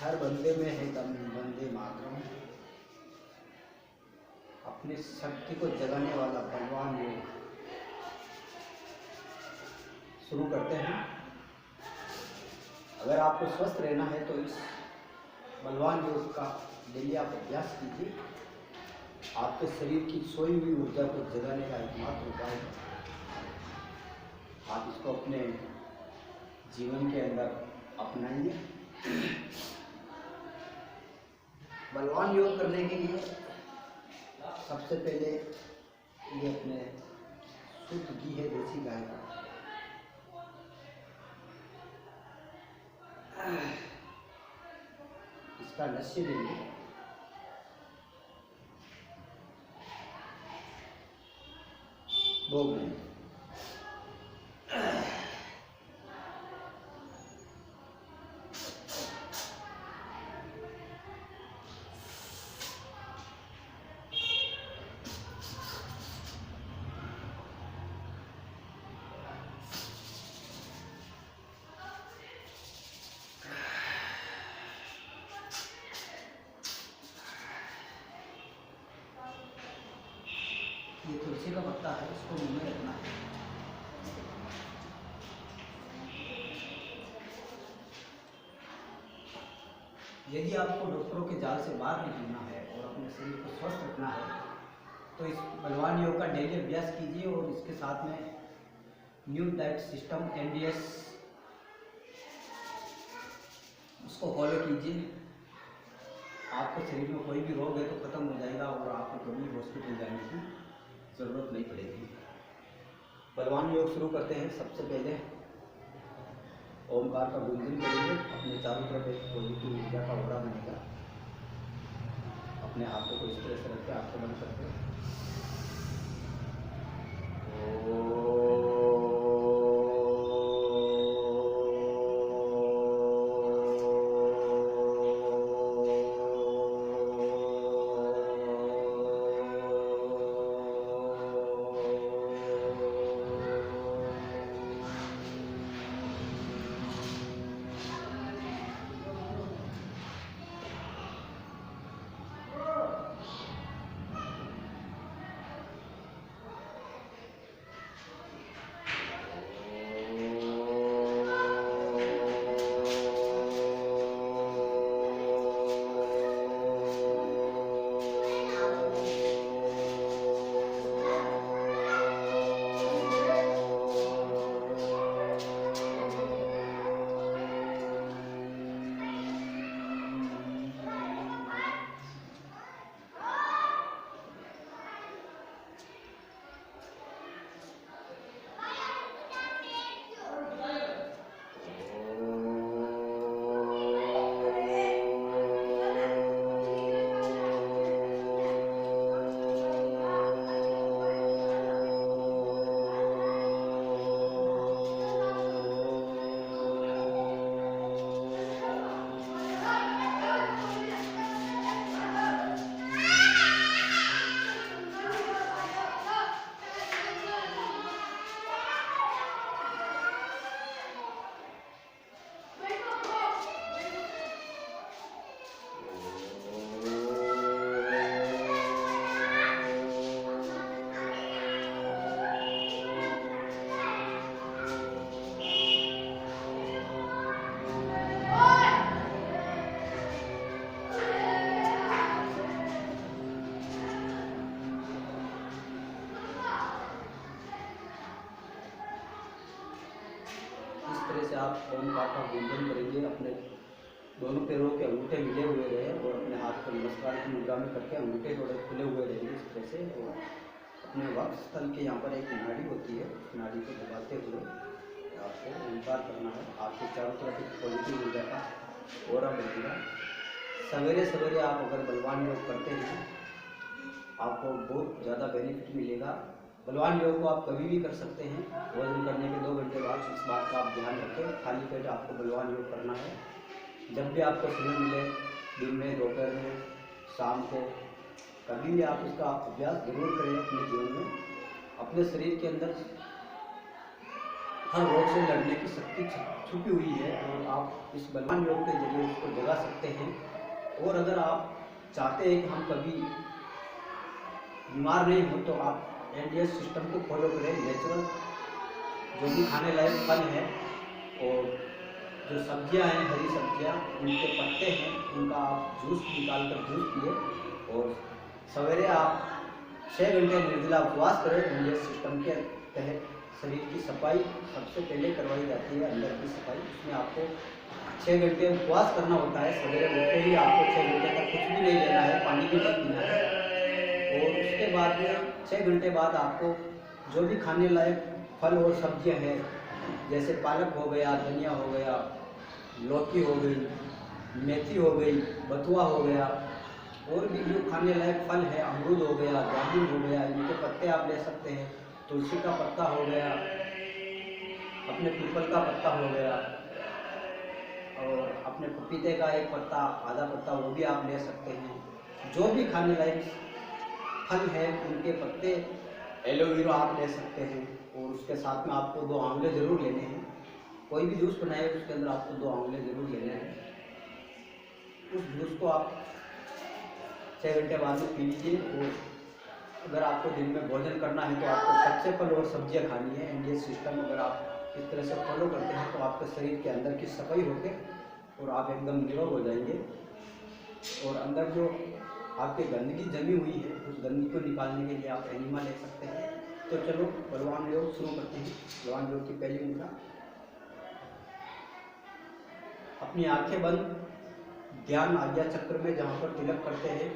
हर बंदे में है दम, बंदे मातरम। अपनी शक्ति को जगाने वाला बलवान योग शुरू करते हैं। अगर आपको स्वस्थ रहना है तो इस बलवान योग का डेली आप अभ्यास कीजिए। आपके शरीर की सोई हुई ऊर्जा को जगाने का एकमात्र उपाय है। आप इसको अपने जीवन के अंदर अपनाइए। बलवान योग करने के लिए सबसे पहले ये अपने शुद्ध घी है देसी गाय का, इसका लस्सी लेंगे। भोग लेंगे। ये तुलसी का पत्ता है, इसको मुंह में रखना है। यदि आपको डॉक्टरों के जाल से बाहर निकलना है और अपने शरीर को स्वस्थ रखना है तो इस बलवान योग का डेली अभ्यास कीजिए और इसके साथ में न्यू डाइट सिस्टम NDS उसको फॉलो कीजिए। आपके शरीर में कोई भी रोग है तो खत्म हो जाएगा और आपको कभी हॉस्पिटल जाने की ज़रूरत नहीं पड़ेगी। बलवान योग शुरू करते हैं। सबसे पहले ओमकार का गुंजन करेंगे। अपने चारों तरफ एक पॉजिटिव ऊर्जा का ओरा बनेगा। अपने हाथों को इस तरह से रख के आंखें बंद करके तरह से आप ओमकार का गुंजन करेंगे। अपने दोनों पैरों के अंगूठे मिले हुए रहे और अपने हाथ को नमस्कार की मुद्रा में करके अंगूठे थोड़े खुले हुए रहेंगे इस तरह से। और अपने वक्ष स्थल के यहाँ पर एक नाड़ी होती है, उस नाड़ी को दबाते हुए आपको ओमकार करना है। आपके चारों तरफ एक पॉजिटिव ऊर्जा का ओरा बनेगा। सवेरे सवेरे आप अगर बलवान योग करते हैं आपको बहुत ज़्यादा बेनिफिट मिलेगा। बलवान योग को आप कभी भी कर सकते हैं। वजन करने के 2 घंटे बाद इस बात का आप ध्यान रखें। खाली पेट आपको बलवान योग करना है। जब भी आपको समय मिले, दिन में, दोपहर में, शाम को, कभी भी आप इसका अभ्यास जरूर करें अपने जीवन में। अपने शरीर के अंदर हर रोग से लड़ने की शक्ति छुपी हुई है और आप इस बलवान योग के जरिए उसको जगा सकते हैं। और अगर आप चाहते हैं कि हम कभी बीमार नहीं हो तो आप एनडीएस सिस्टम को फॉलो करें। नेचुरल जो भी खाने लायक फल है और जो सब्जियां हैं, हरी सब्जियां, उनके पत्ते हैं, उनका आप जूस निकाल कर जूस पिए और सवेरे आप 6 घंटे निर्जला उपवास करें। एनडीएस सिस्टम के तहत शरीर की सफाई सबसे पहले करवाई जाती है, अंदर की सफाई। उसमें आपको 6 घंटे उपवास करना होता है। सवेरे उठते ही आपको 6 घंटे तक कुछ भी नहीं लेना है, पानी भी नहीं पीना है। और उसके बाद में 6 घंटे बाद आपको जो भी खाने लायक फल और सब्जियां हैं, जैसे पालक हो गया, धनिया हो गया, लौकी हो गई, मेथी हो गई, बथुआ हो गया, और भी जो खाने लायक फल है, अमरूद हो गया, जामुन हो गया, इनके पत्ते आप ले सकते हैं। तुलसी का पत्ता हो गया, अपने पीपल का पत्ता हो गया, और अपने पपीते का एक पत्ता, आधा पत्ता, वो भी आप ले सकते हैं। जो भी खाने लायक फल है उनके पत्ते, एलोवेरा आप ले सकते हैं। और उसके साथ में आपको 2 आंवले ज़रूर लेने हैं। कोई भी जूस बनाए उसके अंदर आपको 2 आंवले ज़रूर लेने हैं। उस जूस को आप 6 घंटे बाद में पी लीजिए। और अगर आपको दिन में भोजन करना है तो आपको कच्चे फल और सब्जियां खानी है। एनडीएस सिस्टम अगर आप इस तरह से फॉलो करते हैं तो आपके शरीर के अंदर की सफाई होकर और आप एकदम निरोग हो जाएंगे। और अंदर जो आपकी गंदगी जमी हुई है उस गंदगी को निकालने के लिए आप एनिमा ले सकते हैं। तो चलो बलवान योग शुरू करते हैं। बलवान योग की पहली मुद्रा, अपनी आंखें बंद, ध्यान आज्ञा चक्र में जहाँ पर तिलक करते हैं,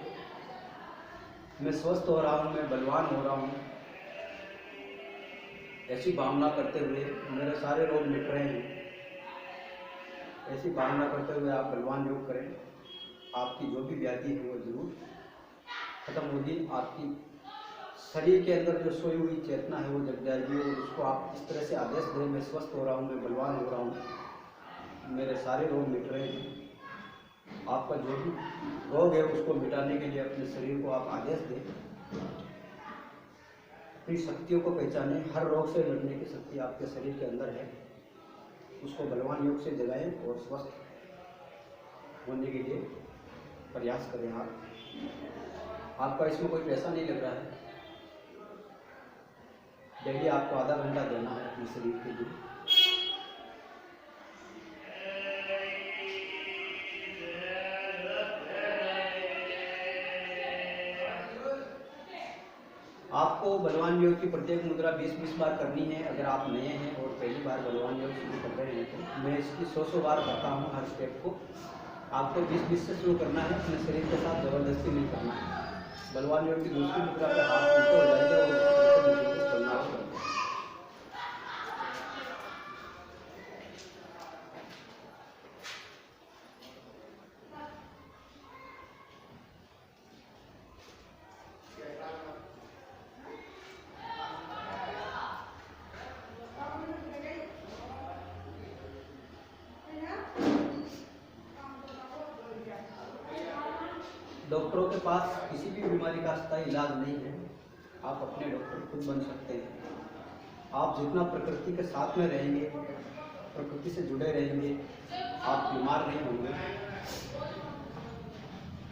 मैं स्वस्थ हो रहा हूँ, मैं बलवान हो रहा हूँ, ऐसी भावना करते हुए मेरे सारे रोग मिट रहे हैं। ऐसी भावना करते हुए आप बलवान योग करें। आपकी जो भी व्याधि है वो जरूर खत्म होगी। आपकी शरीर के अंदर जो सोई हुई चेतना है वो जग जाएगी। और उसको आप इस तरह से आदेश दें, मैं स्वस्थ हो रहा हूँ, मैं बलवान हो रहा हूँ, मेरे सारे रोग मिट रहे हैं। आपका जो भी रोग है उसको मिटाने के लिए अपने शरीर को आप आदेश दें। अपनी शक्तियों को पहचानें। हर रोग से लड़ने की शक्ति आपके शरीर के अंदर है। उसको बलवान योग से जगाएं और स्वस्थ होने के लिए प्रयास करें। आपका इसमें कोई पैसा नहीं लग रहा है। डेली आपको आधा घंटा देना है अपने शरीर के लिए। आपको बलवान योग की प्रत्येक मुद्रा 20-20 बार करनी है। अगर आप नए हैं और पहली बार बलवान योग शुरू कर रहे हैं तो मैं इसकी 100 बार करता हूँ हर स्टेप को। आपको 20-20 से शुरू करना है, अपने शरीर के साथ जबरदस्ती नहीं करना है। बलवान योग की दूसरी मुद्रा पर हाथ उल्टे हो जाएंगे और दूसरे को चलना होगा। डॉक्टरों के पास किसी भी बीमारी का अस्थायी इलाज नहीं है। आप अपने डॉक्टर खुद बन सकते हैं। आप जितना प्रकृति के साथ में रहेंगे, प्रकृति से जुड़े रहेंगे, आप बीमार नहीं होंगे।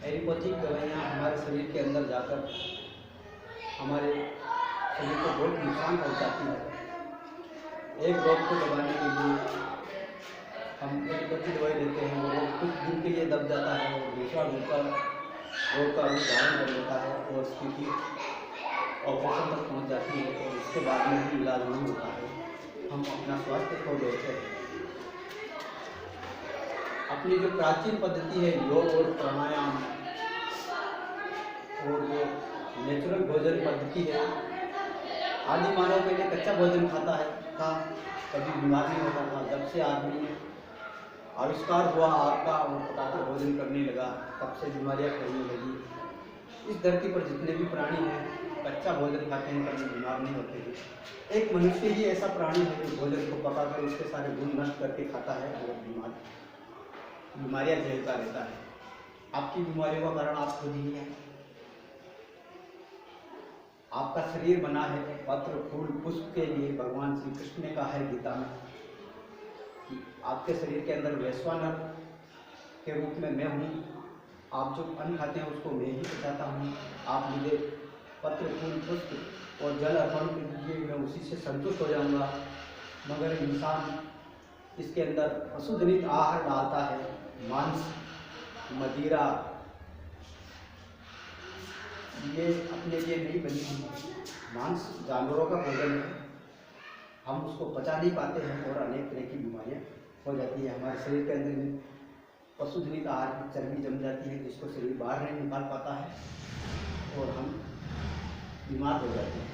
एलोपैथिक दवाइयाँ हमारे शरीर के अंदर जाकर हमारे शरीर को बहुत नुकसान पहुँचाती है। एक रोग को दबाने के लिए हम एलोपैथिक दवाई लेते हैं, वो रोग कुछ दिन के लिए दब जाता है और दूसरा रोग का रूप धारण कर लेता है और स्थिति ऑपरेशन तक पहुंच जाती है और उसके बाद में भी इलाज नहीं होता है। हम अपना स्वास्थ्य खो देते हैं। अपनी जो प्राचीन पद्धति है योग और प्राणायाम और जो नेचुरल भोजन पद्धति है, आदि मानव पहले कच्चा भोजन खाता है था, कभी बीमार नहीं होता था। जब से आदमी आविष्कार हुआ आग का और पकाकर भोजन करने लगा, तब से बीमारियां फैलने लगी। इस धरती पर जितने भी प्राणी हैं कच्चा भोजन खाते हैं, कभी बीमार नहीं होते हैं। एक मनुष्य ही ऐसा प्राणी है जो भोजन को पकाकर उसके सारे गुण नष्ट करके खाता है और बीमारियां झेलता रहता है। आपकी बीमारियों का कारण आप खुद ही हैं। आपका शरीर बना है पत्र फूल पुष्प के लिए। भगवान श्री कृष्ण ने कहा है गीता में कि आपके शरीर के अंदर वैश्वानर के रूप में मैं हूँ। आप जो अन्न खाते हैं उसको मैं ही पचाता हूँ। आप मुझे पत्र फूल पुष्प और जल अर्पण कीजिए, मैं उसी से संतुष्ट हो जाऊँगा। मगर इंसान इसके अंदर पशुजनित आहार डालता है, मांस, मदिरा, ये अपने लिए नहीं बनी हुई। मांस जानवरों का भोजन है, हम उसको पचा नहीं पाते हैं और अनेक तरह की बीमारियां हो जाती है। हमारे शरीर के अंदर में पशुजनित आहार की चर्बी जम जाती है, जिसको शरीर बाहर नहीं निकाल पाता है और हम बीमार हो जाते हैं।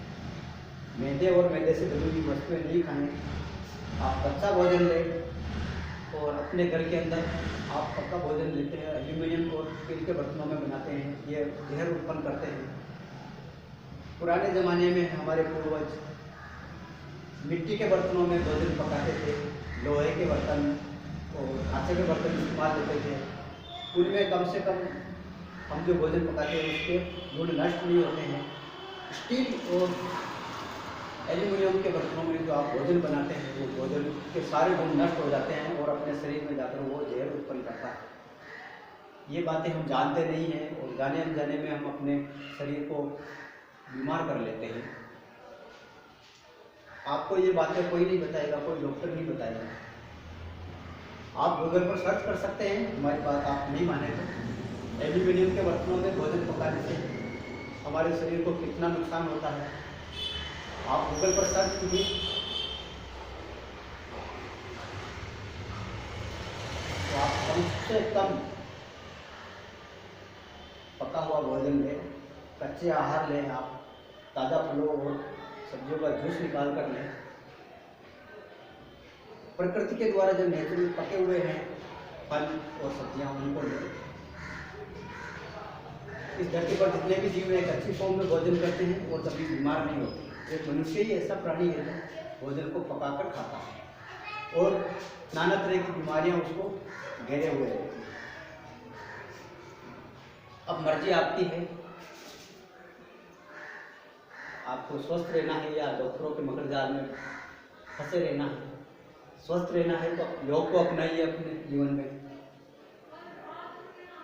मैदे और मैदे से बनी हुई वस्तुएं नहीं खाएं। आप कच्चा भोजन लें और अपने घर के अंदर आप पक्का भोजन लेते हैं, एल्यूमिनियम और स्टील के बर्तनों में बनाते हैं, ये जहर उत्पन्न करते हैं। पुराने ज़माने में हमारे पूर्वज मिट्टी के बर्तनों में भोजन पकाते थे, लोहे के बर्तन और कांचे के बर्तन इस्तेमाल लेते थे। उनमें कम से कम हम जो भोजन पकाते हैं उसके गुण नष्ट नहीं होते हैं। स्टील और एल्यूमिनियम के बर्तनों में जो आप भोजन बनाते हैं वो भोजन के सारे गुण नष्ट हो जाते हैं और अपने शरीर में जाकर वो जहर उत्पन्न करता है। ये बातें हम जानते नहीं हैं और जाने अनजाने में हम अपने शरीर को बीमार कर लेते हैं। आपको ये बातें कोई नहीं बताएगा, कोई डॉक्टर नहीं बताएगा। आप गूगल पर सर्च कर सकते हैं, हमारी बात आप नहीं माने तो। एल्यूमिनियम के बर्तनों में भोजन पकाने से हमारे शरीर को कितना नुकसान होता है आप गूगल पर सर्च कीजिए। तो आप कम से कम पका हुआ भोजन लें, कच्चे आहार लें, आप ताज़ा फलों और सब्जियों का जूस निकाल कर लें। प्रकृति के द्वारा जो नेचुरल पके हुए हैं फल और सब्जियां उनको लें। इस धरती पर जितने भी जीव एक अच्छी फॉर्म में भोजन करते हैं और कभी बीमार नहीं होते। एक मनुष्य ही ऐसा प्राणी है जो भोजन को पकाकर खाता है और नाना तरह की बीमारियां उसको घेरे हुए हैं। अब मर्जी आपकी है, आपको स्वस्थ रहना है या डॉक्टरों के मकर जाल में फंसे रहना है। स्वस्थ रहना है तो योग को अपनाइए अपने जीवन में।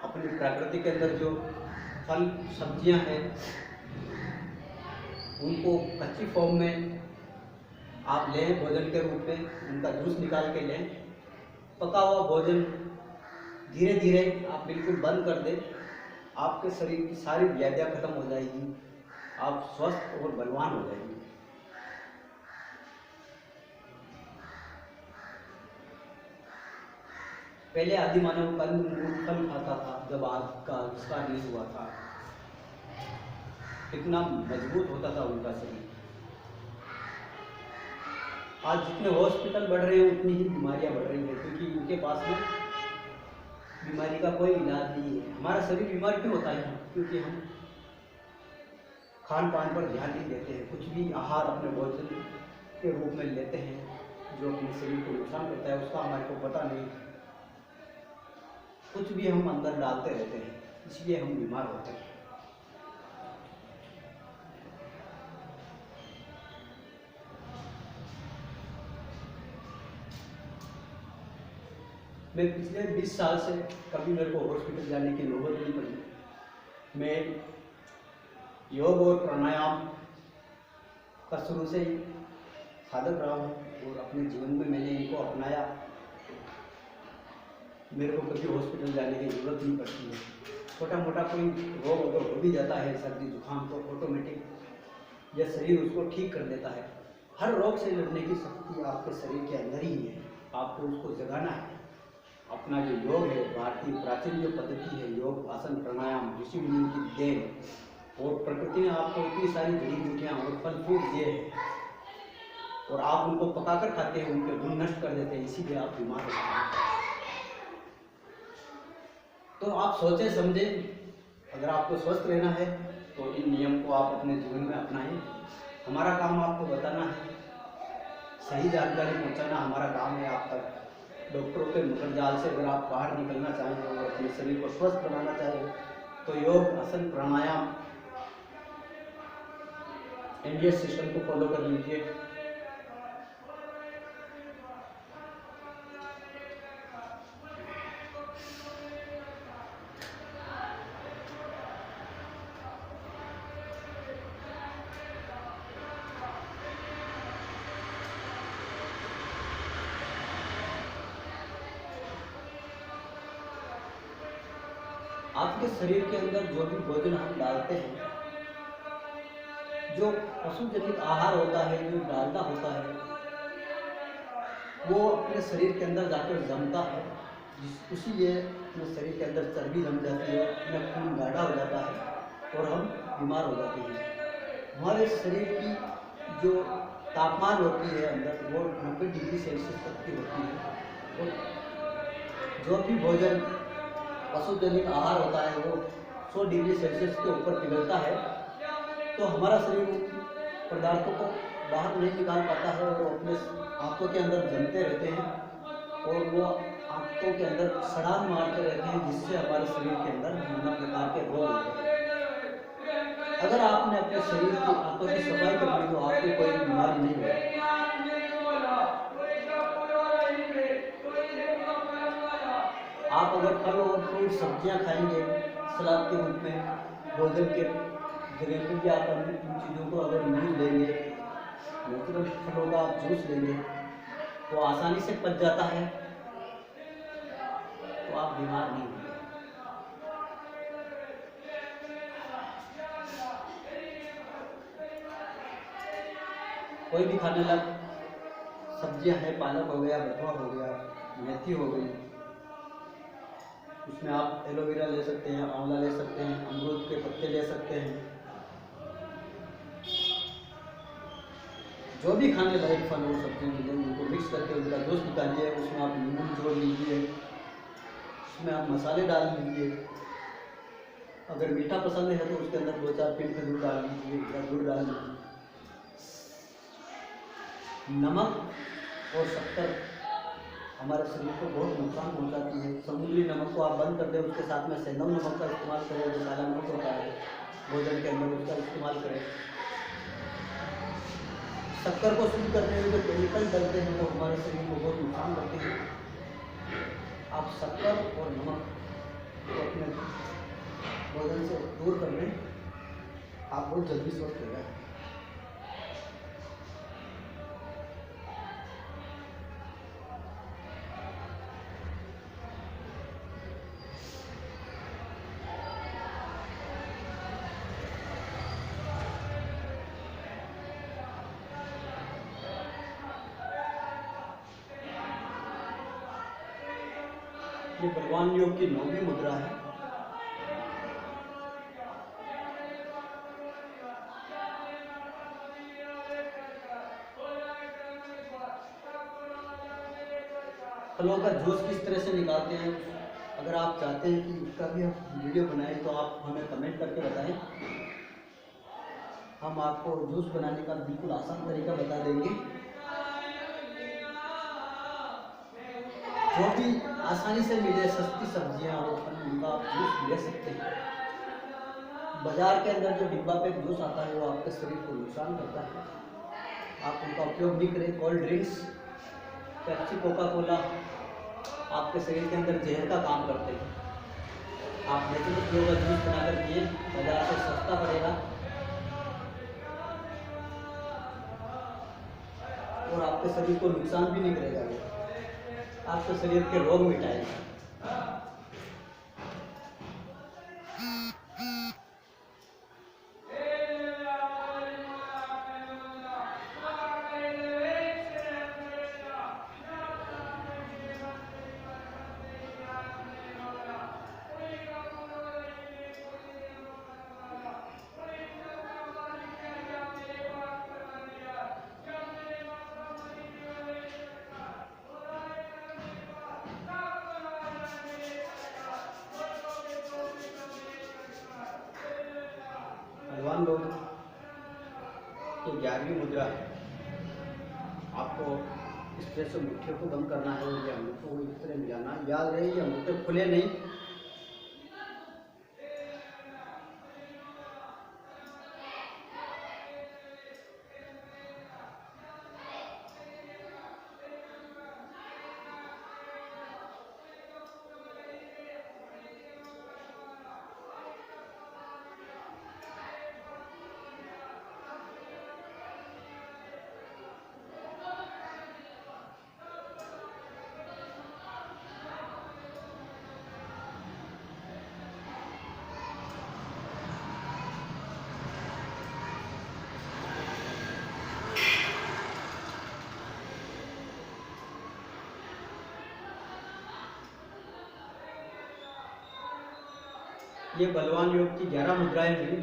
अपनी प्रकृति के अंदर जो फल सब्जियां हैं उनको कच्ची फॉर्म में आप लें भोजन के रूप में, उनका जूस निकाल के लें। पका हुआ भोजन धीरे धीरे आप बिल्कुल बंद कर दें, आपके शरीर की सारी व्याधियाँ खत्म हो जाएगी, आप स्वस्थ और बलवान हो जाएंगे। पहले आदि मानव फल खाता था जब आग का आविष्कार नहीं हुआ था। कितना मजबूत होता था उनका शरीर। आज जितने हॉस्पिटल बढ़ रहे हैं उतनी ही बीमारियां बढ़ रही हैं, क्योंकि उनके पास में बीमारी का कोई इलाज नहीं है। हमारा शरीर बीमार क्यों होता है? क्योंकि हम खान पान पर ध्यान नहीं देते हैं, कुछ भी आहार अपने भोजन के रूप में लेते हैं जो अपने शरीर को नुकसान करता है, उसका हमारे को पता नहीं। कुछ भी हम अंदर डालते रहते हैं, इसलिए हम बीमार होते हैं। मैं पिछले 20 साल से कभी मेरे को हॉस्पिटल जाने की नौबत नहीं पड़ी। मैं योग और प्राणायाम का शुरू से ही साधक रहा हूँ और अपने जीवन में मैंने इनको अपनाया। मेरे को कभी हॉस्पिटल जाने की ज़रूरत नहीं पड़ती है। छोटा मोटा कोई रोग अगर हो भी जाता है, सर्दी जुकाम, तो ऑटोमेटिक यह शरीर उसको ठीक कर देता है। हर रोग से लड़ने की शक्ति आपके शरीर के अंदर ही है, आपको उसको जगाना है। अपना जो योग है, भारतीय प्राचीन जो पद्धति है, योग, आसन, प्राणायाम, ऋषि मुनियों की देन और प्रकृति ने आपको इतनी सारी जड़ी बूटियाँ और फल फूल दिए हैं और आप उनको पकाकर खाते हैं, उनके गुण नष्ट कर देते हैं, इसीलिए आप बीमार होते हैं। तो आप सोचे समझे, अगर आपको स्वस्थ रहना है तो इन नियम को आप अपने जीवन में अपनाएं। हमारा काम आपको बताना है, सही जानकारी पहुंचाना हमारा काम है आप तक। डॉक्टरों के मकर जाल से अगर आप बाहर निकलना चाहें और अपने शरीर को स्वस्थ बनाना चाहें तो योग, आसन, प्राणायाम इंडियन सिस्टम को फॉलो कर लीजिए। आपके शरीर के अंदर जो भी भोजन हम डालते हैं, जो पशुजनित आहार होता है, जो डालना होता है, वो अपने शरीर के अंदर जाकर जमता है, इसीलिए अपने शरीर के अंदर चर्बी जम जाती है, अपना खून गाढ़ा हो जाता है और हम बीमार हो जाते हैं। हमारे शरीर की जो तापमान होती है अंदर, वो 90 डिग्री सेल्सियस तक की होती है और जो भी भोजन पशुजनित आहार होता है वो 100 डिग्री सेल्सियस के ऊपर पिघलता है, तो हमारा शरीर उन पदार्थों को बाहर नहीं निकाल पाता है और अपने आंतों के अंदर जमते रहते हैं और वो आंतों के अंदर सड़ान मारते रहते हैं, जिससे हमारे शरीर के अंदर नाना प्रकार के रोग होते हैं। अगर आपने अपने शरीर की आंतों की सफाई कर ली तो आपको कोई बीमारी नहीं होगी। आप अगर फल और फ्रूट सब्जियां खाएंगे सलाद के रूप में, भोजन के जगह पर भी आप इन चीज़ों को अगर यूज लेंगे, नेचुरल फलों का आप जूस लेंगे तो आसानी से पच जाता है, तो आप बीमार नहीं होंगे। कोई भी खाने लायक सब्जियां हैं, पालक हो गया, बथुआ हो गया, मेथी हो गई, उसमें आप एलोवेरा ले सकते हैं, आंवला ले सकते हैं, अमरूद के पत्ते ले सकते हैं। जो भी खाने लायक फल और सब्जियां मिले उनको मिक्स करके उनका जूस निकालिए, उसमें आप नींबू जोड़ लीजिए, उसमें आप मसाले डाल लीजिए। अगर मीठा पसंद है तो उसके अंदर 2-4 पिंड खजूर डाल लीजिए या गुड़ डाल लीजिए। नमक और शक्कर हमारे शरीर को बहुत नुकसान पहुंचाती है। समुद्री नमक को आप बंद कर दें, उसके साथ में सेंधव नमक का इस्तेमाल करें, जो काला नमक होता है भोजन के अंदर, उसका इस्तेमाल करें। शक्कर को शुद्ध करने में जो केमिकल डलते हैं वो हमारे शरीर को बहुत नुकसान करते हैं। आप शक्कर और नमक को अपने भोजन से दूर कर लें, आप बहुत जल्दी स्वस्थ हो जाए। ये बलवान योग की 9वीं मुद्रा है। फलों का जूस किस तरह से निकालते हैं, अगर आप चाहते हैं कि इसका भी हम वीडियो बनाएं तो आप हमें कमेंट करके बताएं, हम आपको जूस बनाने का बिल्कुल आसान तरीका बता देंगे। जो भी आसानी से मिले सस्ती सब्जियां और फल, उनका आप जूस ले सकते हैं। बाजार के अंदर जो डिब्बा पैक जूस आता है वो आपके शरीर को नुकसान करता है, आप उनका उपयोग नहीं करें। Cold drinks, Pepsi, Coca Cola आपके शरीर के अंदर जहर का काम करते हैं। आप नेचुरल फ्लो का जूस बनाकर पिए, बाजार से सस्ता पड़ेगा और आपके शरीर को नुकसान भी नहीं करेगा, आपके शरीर के रोग मिटाएगा। भगवान लोग तो 11वीं मुद्रा है। आपको इस तरह से मुट्ठियों को बंद करना है, या अंगूठों को इस तरह मिलाना, याद रहे ये अंगूठे खुले नहीं, ये बलवान योग की 11 मुद्राएं हैं।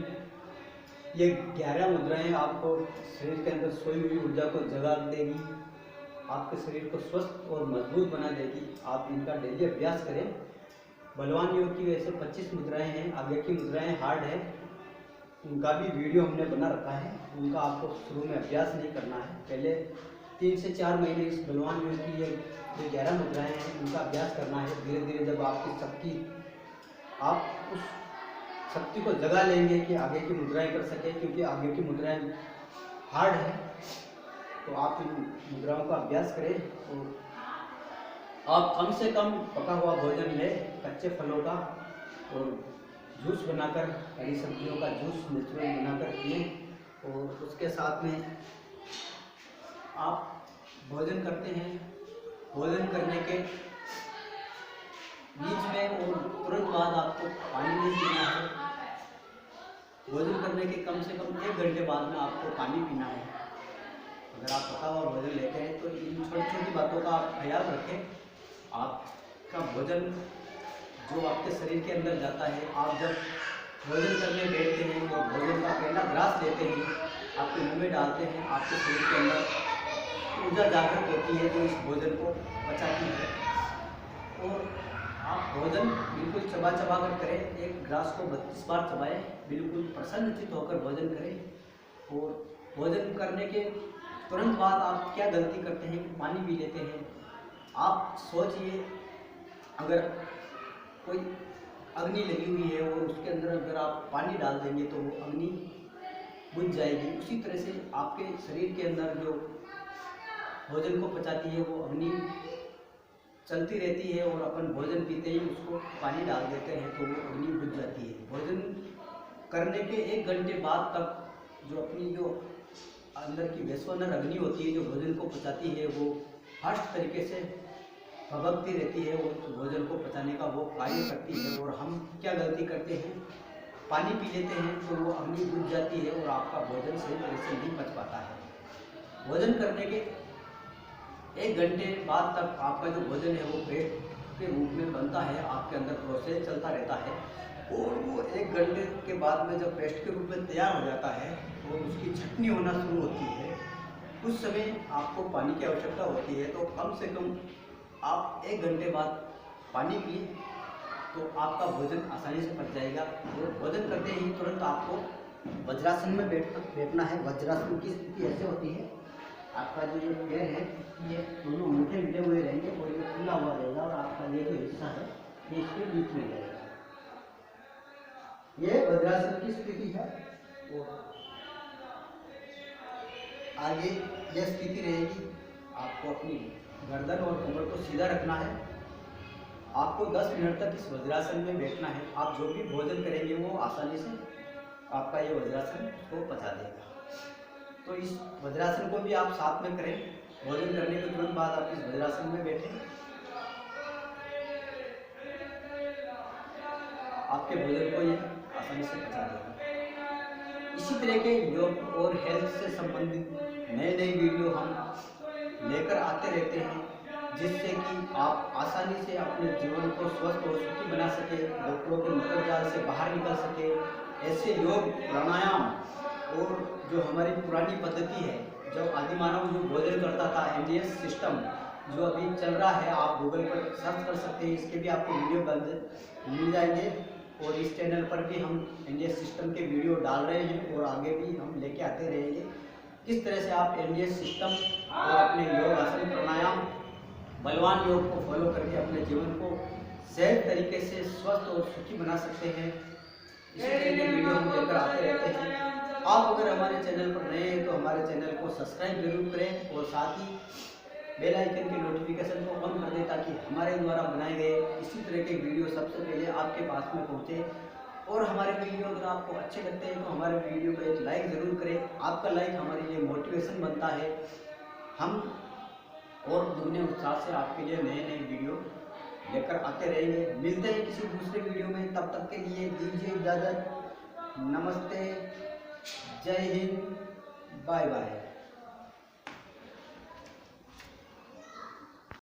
ये 11 मुद्राएं आपको शरीर के अंदर सोई हुई ऊर्जा को जगा देगी, आपके शरीर को स्वस्थ और मजबूत बना देगी। आप इनका डेली अभ्यास करें। बलवान योग की वैसे 25 मुद्राएं हैं, आगे की मुद्राएं हार्ड है, उनका भी वीडियो हमने बना रखा है। उनका आपको शुरू में अभ्यास नहीं करना है, पहले 3 से 4 महीने इस बलवान योग की ये 11 मुद्राएं हैं उनका अभ्यास करना है। धीरे धीरे जब आपकी शक्ति, आप उस शक्ति को जगा लेंगे कि आगे की मुद्राएं कर सके, क्योंकि आगे की मुद्राएं हार्ड है, तो आप इन मुद्राओं का अभ्यास करें। और आप कम से कम पका हुआ भोजन लें, कच्चे फलों का, और जूस बनाकर, हरी सब्जियों का जूस नेचुरल बनाकर पिएं। और उसके साथ में आप भोजन करते हैं, भोजन करने के बीच में और तुरंत बाद आपको पानी नहीं पीना है। भोजन करने के कम से कम 1 घंटे बाद में आपको पानी पीना है। अगर आप पका हुआ भोजन लेते हैं तो इन छोटी छोटी बातों का आप ख्याल रखें। आपका भोजन जो आपके शरीर के अंदर जाता है, आप जब भोजन करने बैठते हैं तो भोजन का पहला ग्रास लेते हैं, आपके मुंह में डालते हैं, आपके शरीर के अंदर ऊर्जा जागृत होती है जो इस भोजन को पचाती है। और आप भोजन बिल्कुल चबा चबा कर करें, एक ग्रास को 32 बार चबाएं, बिल्कुल प्रसन्नचित होकर भोजन करें। और भोजन करने के तुरंत बाद आप क्या गलती करते हैं कि पानी पी लेते हैं। आप सोचिए, अगर कोई अग्नि लगी हुई है और उसके अंदर अगर आप पानी डाल देंगे तो वो अग्नि बुझ जाएगी। उसी तरह से आपके शरीर के अंदर जो भोजन को पचाती है वो अग्नि चलती रहती है, और अपन भोजन पीते ही उसको पानी डाल देते हैं तो वो अग्नि बुझ जाती है। भोजन करने के 1 घंटे बाद तक जो अपनी जो अंदर की वैश्वानर अग्नि होती है जो भोजन को पचाती है, वो फास्ट तरीके से भभकती रहती है और भोजन को पचाने का वो कार्य करती है। और हम क्या गलती करते हैं, पानी पी लेते हैं तो वो अग्नि बुझ जाती है और आपका भोजन सही तरह से नहीं पच पाता है। भोजन करने के 1 घंटे बाद तक आपका जो भोजन है वो पेट के रूप में बनता है, आपके अंदर प्रोसेस चलता रहता है। और वो 1 घंटे के बाद में जब पेस्ट के रूप में तैयार हो जाता है और उसकी छटनी होना शुरू होती है, उस समय आपको पानी की आवश्यकता होती है। तो कम से कम आप 1 घंटे बाद पानी पिए तो आपका भोजन आसानी से पच जाएगा। और भोजन करते ही तुरंत आपको वज्रासन में बैठना है। वज्रासन की स्थिति ऐसे होती है, आपका जो ये पैर है ये दोनों अंगूठे मिले हुए रहेंगे और ये खुला हुआ रहेगा, और आपका ये जो हिस्सा है ये इसके बीच में रहेगा। ये वज्रासन की स्थिति है। और आगे यह स्थिति रहेगी, आपको अपनी गर्दन और कमर को सीधा रखना है। आपको 10 मिनट तक इस वज्रासन में बैठना है। आप जो भी भोजन करेंगे वो आसानी से आपका ये वज्रासन को पचा देगा। तो इस वज्रासन को भी आप साथ में करें। भोजन करने के तुरंत बाद आप इस वज्रासन में बैठें, आपके भोजन को ये आसानी से पचा देगा। इसी तरह के योग और हेल्थ से संबंधित नए नए वीडियो हम लेकर आते रहते हैं, जिससे कि आप आसानी से अपने जीवन को स्वस्थ और सुखी बना सके, डॉक्टरों के मंत्रजाल से बाहर निकल सके। ऐसे योग, प्राणायाम और जो हमारी पुरानी पद्धति है, जब आदिमानव जो भोजन करता था, NDS सिस्टम जो अभी चल रहा है, आप गूगल पर सर्च कर सकते हैं, इसके भी आपको वीडियो मिल जाएंगे। और इस चैनल पर भी हम NDS सिस्टम के वीडियो डाल रहे हैं और आगे भी हम लेके आते रहेंगे। किस तरह से आप NDS सिस्टम और अपने योग, आसन, प्राणायाम, बलवान योग को फॉलो करके अपने जीवन को सहज तरीके से स्वस्थ और सुखी बना सकते हैं, इसी तरह के वीडियो हम लेकर आते रहते हैं। आप अगर हमारे चैनल पर नए हैं तो हमारे चैनल को सब्सक्राइब जरूर करें और साथ ही बेल आइकन के नोटिफिकेशन को ऑन कर दें, ताकि हमारे द्वारा बनाए गए इसी तरह के वीडियो सबसे पहले आपके पास में पहुंचे। और हमारे वीडियो अगर आपको अच्छे लगते हैं तो हमारे वीडियो को एक लाइक ज़रूर करें। आपका लाइक हमारे लिए मोटिवेशन बनता है। हम और दुगने उत्साह से आपके लिए नए नए वीडियो लेकर आते रहेंगे। मिलते हैं किसी दूसरे वीडियो में, तब तक के लिए दीजिए इजाज़त। नमस्ते, जय हिंद, बाय बाय।